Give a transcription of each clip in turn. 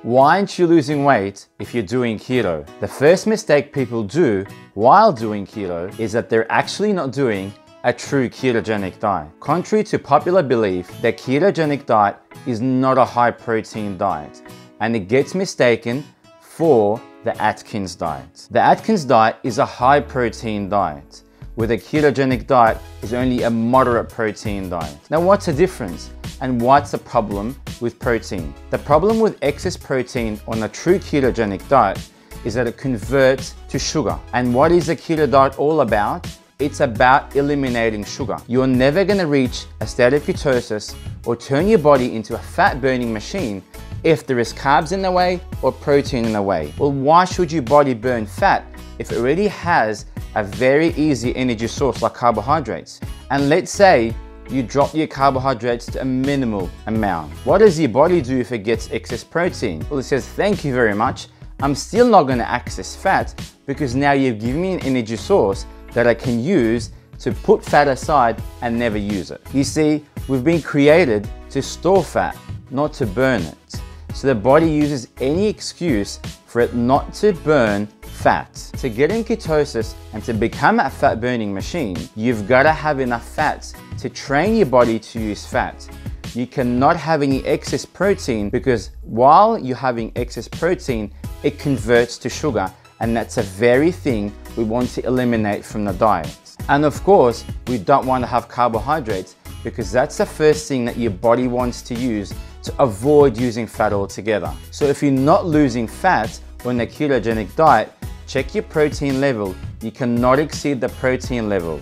Why aren't you losing weight if you're doing keto? The first mistake people do while doing keto is that they're actually not doing a true ketogenic diet. Contrary to popular belief, the ketogenic diet is not a high protein diet, and it gets mistaken for the Atkins diet. The Atkins diet is a high protein diet, where the ketogenic diet is only a moderate protein diet. Now, what's the difference? And what's the problem with protein? The problem with excess protein on a true ketogenic diet is that it converts to sugar. And what is the keto diet all about? It's about eliminating sugar. You're never gonna reach a state of ketosis or turn your body into a fat burning machine if there is carbs in the way or protein in the way. Well, why should your body burn fat if it already has a very easy energy source like carbohydrates? And let's say you drop your carbohydrates to a minimal amount. What does your body do if it gets excess protein? Well, it says, thank you very much. I'm still not gonna access fat because now you've given me an energy source that I can use to put fat aside and never use it. You see, we've been created to store fat, not to burn it. So the body uses any excuse for it not to burn fat. To get in ketosis and to become a fat burning machine, you've got to have enough fat to train your body to use fat. You cannot have any excess protein because while you're having excess protein, it converts to sugar, and that's a very thing we want to eliminate from the diet. And of course, we don't want to have carbohydrates because that's the first thing that your body wants to use to avoid using fat altogether. So if you're not losing fat on the ketogenic diet, check your protein level. You cannot exceed the protein level.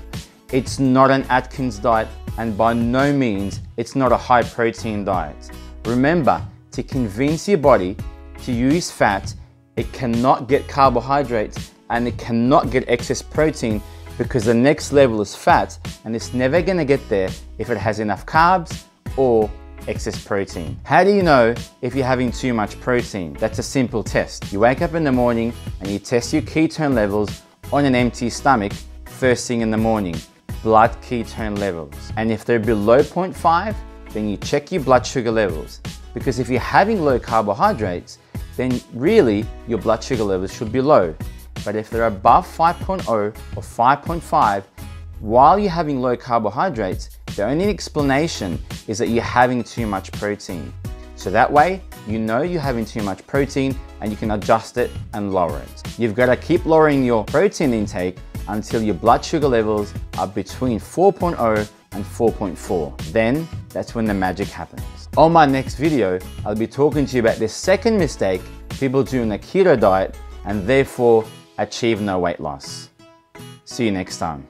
It's not an Atkins diet, and by no means, it's not a high protein diet. Remember, to convince your body to use fat, it cannot get carbohydrates and it cannot get excess protein because the next level is fat, and it's never gonna get there if it has enough carbs or excess protein. How do you know if you're having too much protein? That's a simple test. You wake up in the morning and you test your ketone levels on an empty stomach first thing in the morning, blood ketone levels. And if they're below 0.5, then you check your blood sugar levels. Because if you're having low carbohydrates, then really your blood sugar levels should be low. But if they're above 5.0 or 5.5, while you're having low carbohydrates, the only explanation is that you're having too much protein. So that way, you know you're having too much protein and you can adjust it and lower it. You've got to keep lowering your protein intake until your blood sugar levels are between 4.0 and 4.4. Then, that's when the magic happens. On my next video, I'll be talking to you about the second mistake people do in the keto diet and therefore achieve no weight loss. See you next time.